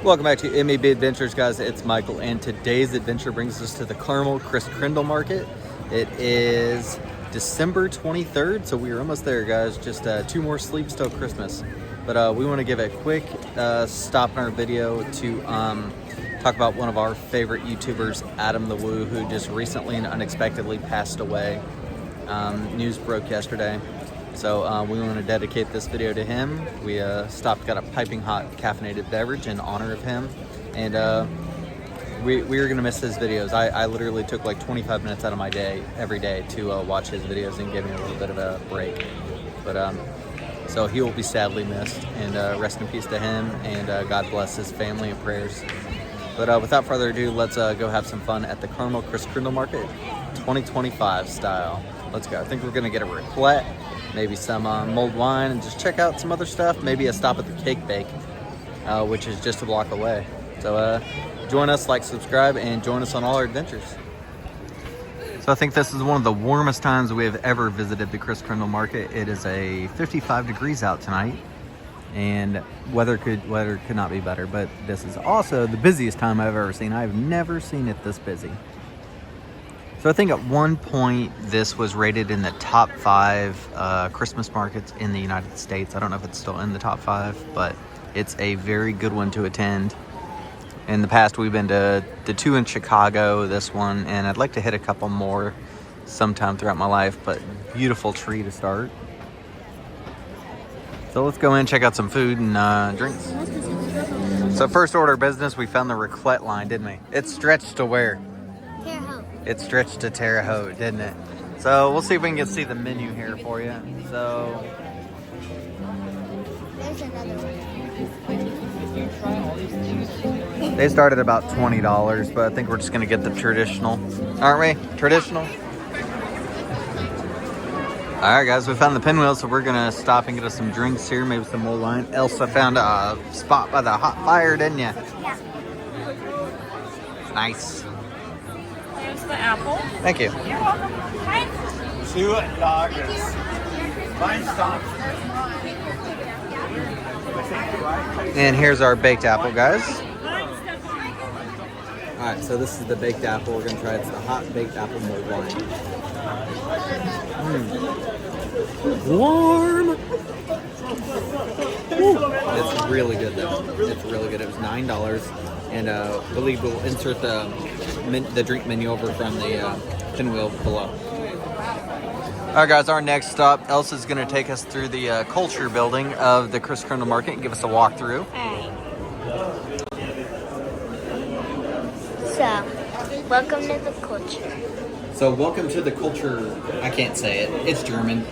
Welcome back to MEB Adventures, guys. It's Michael, and today's adventure brings us to the Carmel Christkindlemarkt. It is December 23rd, so we are almost there, guys. Just 2 more sleeps till Christmas. But we want to give a quick stop in our video to talk about one of our favorite YouTubers, Adam the Woo, who just recently and unexpectedly passed away. News broke yesterday. So we want to dedicate this video to him. We stopped, got a piping hot caffeinated beverage in honor of him. And we are going to miss his videos. I literally took like 25 minutes out of my day, every day, to watch his videos and give me a little bit of a break. But so he will be sadly missed. And rest in peace to him. And God bless his family and prayers. But without further ado, let's go have some fun at the Carmel Christkindlemarkt 2025 style. Let's go. I think we're going to get a raclette, maybe some mulled wine, and just check out some other stuff. Maybe a stop at the Cake Bake, which is just a block away. So join us, like, subscribe, and join us on all our adventures. So I think this is one of the warmest times we have ever visited the Christkindlemarkt. It is 55 degrees out tonight, and weather could not be better. But this is also the busiest time I've ever seen. I've never seen it this busy. So I think at one point this was rated in the top 5 Christmas markets in the United States. I don't know if it's still in the top 5, but it's a very good one to attend. In the past, we've been to the 2 in Chicago, this one, and I'd like to hit a couple more sometime throughout my life, but beautiful tree to start. So let's go in and check out some food and drinks. So first order of business, we found the raclette line, didn't we? It stretched to where? It stretched to Terre Haute, didn't it? So we'll see if we can see the menu here for you. So There's another one. they start at about $20, but I think we're just gonna get the traditional, aren't we? Traditional. All right, guys, we found the pinwheel, so we're gonna stop and get us some drinks here, maybe some more wine. Elsa found a spot by the hot fire, didn't you? Yeah. Nice. There's the apple. Thank you. You're welcome. Hi. $2. And here's our baked apple, guys. All right, so this is the baked apple. We're gonna try it. It's the hot baked apple mulled wine. Warm. It's really good though. It's really good. It was $9, and I believe we'll insert the drink menu over from the pinwheel below. All right, guys, our next stop, Elsa's going to take us through the culture building of the Christkindlemarkt and give us a walkthrough. Alright. So, welcome to the culture. So, welcome to the culture. I can't say it. It's German.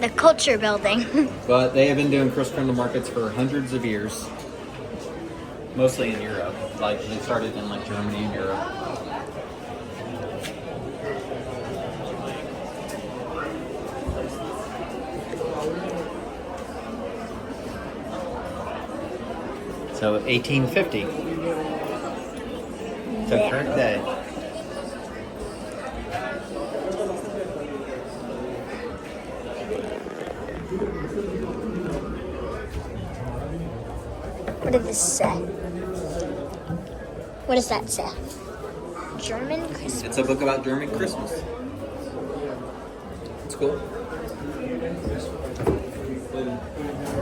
The culture building. But they have been doing Christkindlemarkts for hundreds of years. Mostly in Europe. Like, they started in, like, Germany and Europe. So 1850 to current day. What did this say? What does that say? German Christmas. It's a book about German Christmas. It's cool.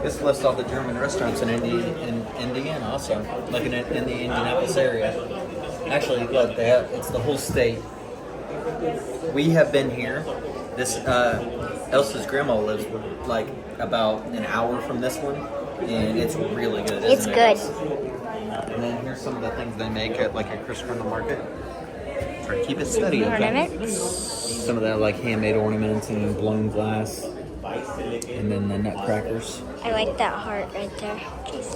This lists all the German restaurants in Indiana also, like in the Indianapolis area. Actually, look, it's the whole state. We have been here. This Elsa's grandma lives like about an hour from this one, and it's really good. It's good. And then here's some of the things they make at like a Christkindlemarkt. Try to keep it steady, okay? Ornaments. Some of that like handmade ornaments and blown glass. And then the nutcrackers. I like that heart right there. Jeez.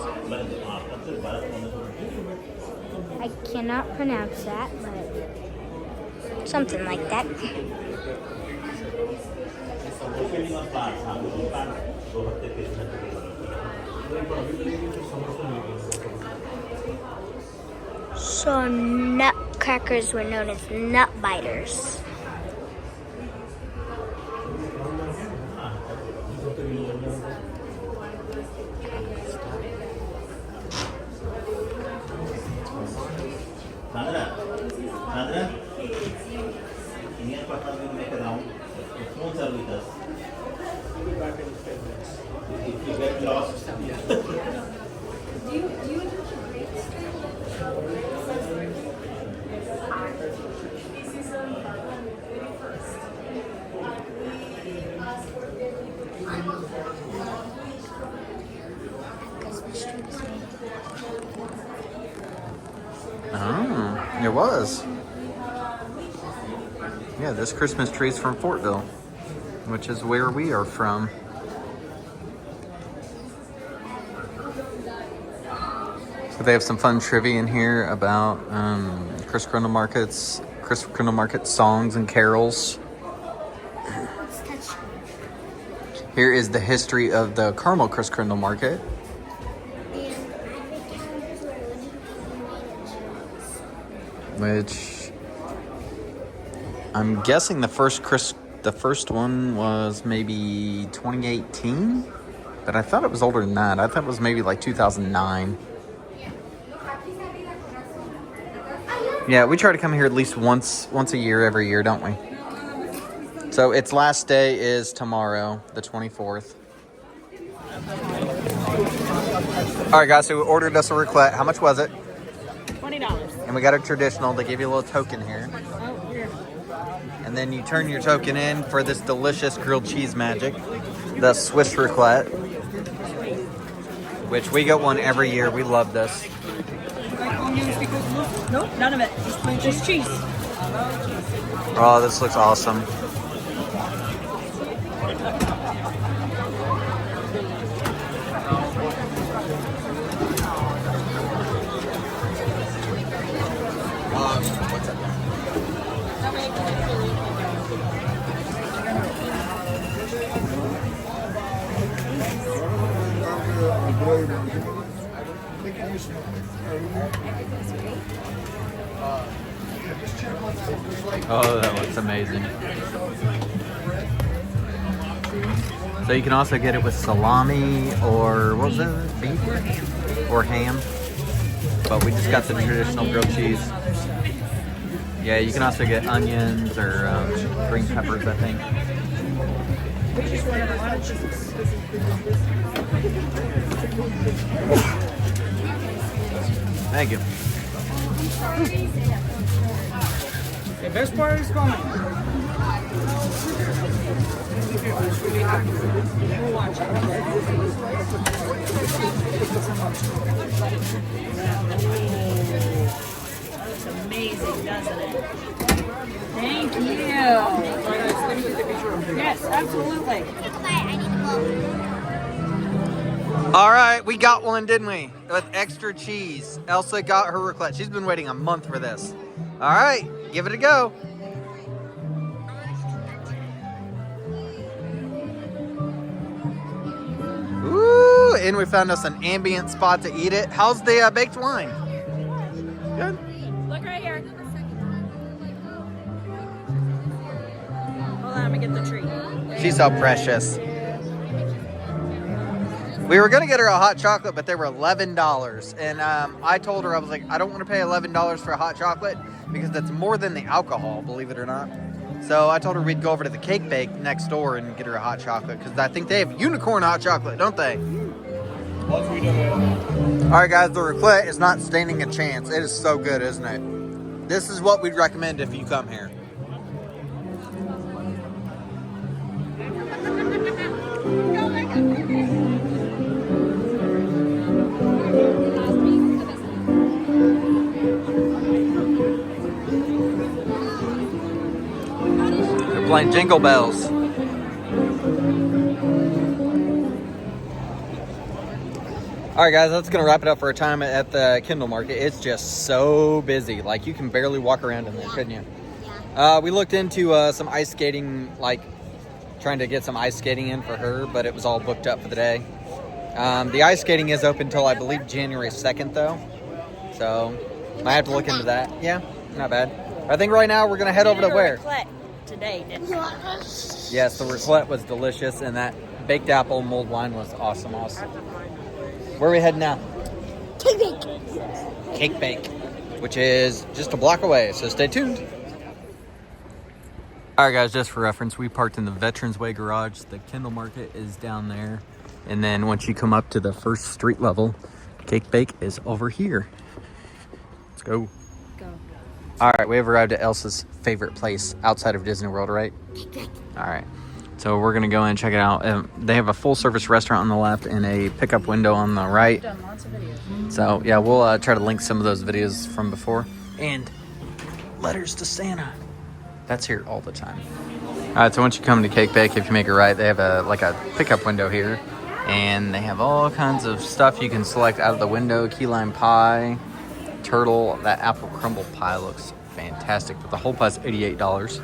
I cannot pronounce that, but something like that. So nutcrackers were known as nut biters. Oh, it was. Yeah, this Christmas tree's from Fortville, which is where we are from. So they have some fun trivia in here about Christkindlemarkt songs and carols. Here is the history of the Carmel Christkindlemarkt. Which I'm guessing the first one was maybe 2018, but I thought it was older than that. I thought it was maybe like 2009. Yeah, we try to come here at least once a year, every year, don't we? So its last day is tomorrow, the 24th. All right, guys, so we ordered us a raclette. How much was it? $20. And we got a traditional. They give you a little token here. Oh, here. And then you turn your token in for this delicious grilled cheese magic, the Swiss raclette, which we get one every year. We love this. Nope, none of it. Just cheese. Oh, this looks awesome. Oh, that looks amazing. So you can also get it with salami or what was it? Beef or ham. But we just got the traditional grilled cheese. Yeah, you can also get onions or green peppers, I think. Thank you. The best part is coming. Looks amazing, doesn't it? Thank you. Yes, absolutely. All right, we got one, didn't we? With extra cheese. Elsa got her raclette. She's been waiting a month for this. All right, give it a go. Ooh, and we found us an ambient spot to eat it. How's the baked wine? Good. Look right here. Hold on, I'm gonna get the tree. She's so precious. We were gonna get her a hot chocolate, but they were $11. And I told her, I was like, I don't want to pay $11 for a hot chocolate because that's more than the alcohol, believe it or not. So I told her we'd go over to the cake bake next door and get her a hot chocolate because I think they have unicorn hot chocolate, don't they? All right, guys, the raclette is not standing a chance. It is so good, isn't it? This is what we'd recommend if you come here. They're playing Jingle Bells. All right, guys, that's going to wrap it up for our time at the Kindlemarkt. It's just so busy. Like, you can barely walk around in there, couldn't you? Yeah. We looked into some ice skating, like trying to get some ice skating in for her, but it was all booked up for the day. The ice skating is open until, I believe, January 2nd, though. So, might have to look into that. Yeah, not bad. I think right now we're going to head over to where? Today, didn't you? Yes, the raclette was delicious, and that baked apple mulled wine was awesome. Where are we heading now? Cake bake. Cake Bake, which is just a block away, so stay tuned. All right, guys, just for reference, we parked in the Veterans Way garage. The Kindlemarkt is down there. And then once you come up to the first street level, Cake Bake is over here. Let's go. Go. All right, we have arrived at Elsa's favorite place outside of Disney World, right? All right. So we're going to go in and check it out. They have a full-service restaurant on the left and a pickup window on the right. Done lots of videos. So, yeah, we'll try to link some of those videos from before. And letters to Santa. That's here all the time. All right, so once you come to Cake Bake, if you make it right, they have a pickup window here. And they have all kinds of stuff you can select out of the window. Key lime pie, turtle. That apple crumble pie looks fantastic. But the whole pie is $88.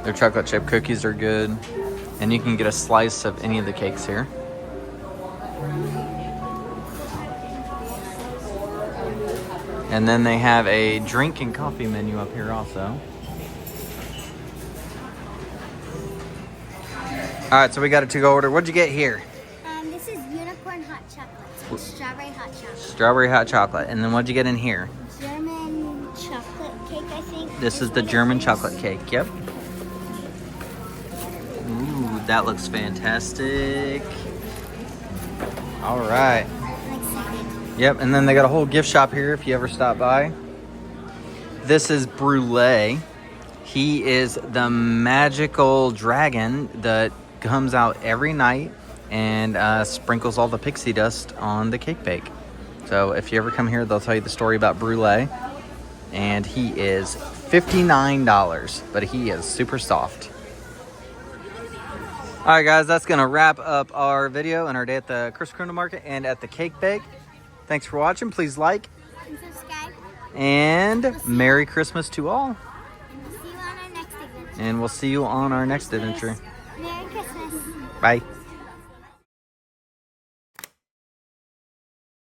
Their chocolate chip cookies are good. And you can get a slice of any of the cakes here. And then they have a drink and coffee menu up here also. All right, so we got a to-go order. What'd you get here? This is unicorn hot chocolate. It's strawberry hot chocolate. Strawberry hot chocolate. And then what'd you get in here? German chocolate cake, I think. This is the German chocolate cake. Yep. Ooh, that looks fantastic. All right. I'm excited. Yep, and then they got a whole gift shop here if you ever stop by. This is Brulee. He is the magical dragon that comes out every night and sprinkles all the pixie dust on the cake bake. So if you ever come here, they'll tell you the story about Brulee. And he is $59, but he is super soft. All right, guys, that's going to wrap up our video and our day at the Christkindlemarkt and at the Cake Bake. Thanks for watching. Please like And subscribe. and Merry Christmas to all. And we'll see you on our next adventure. And we'll see you on our next adventure. Merry Christmas. Bye.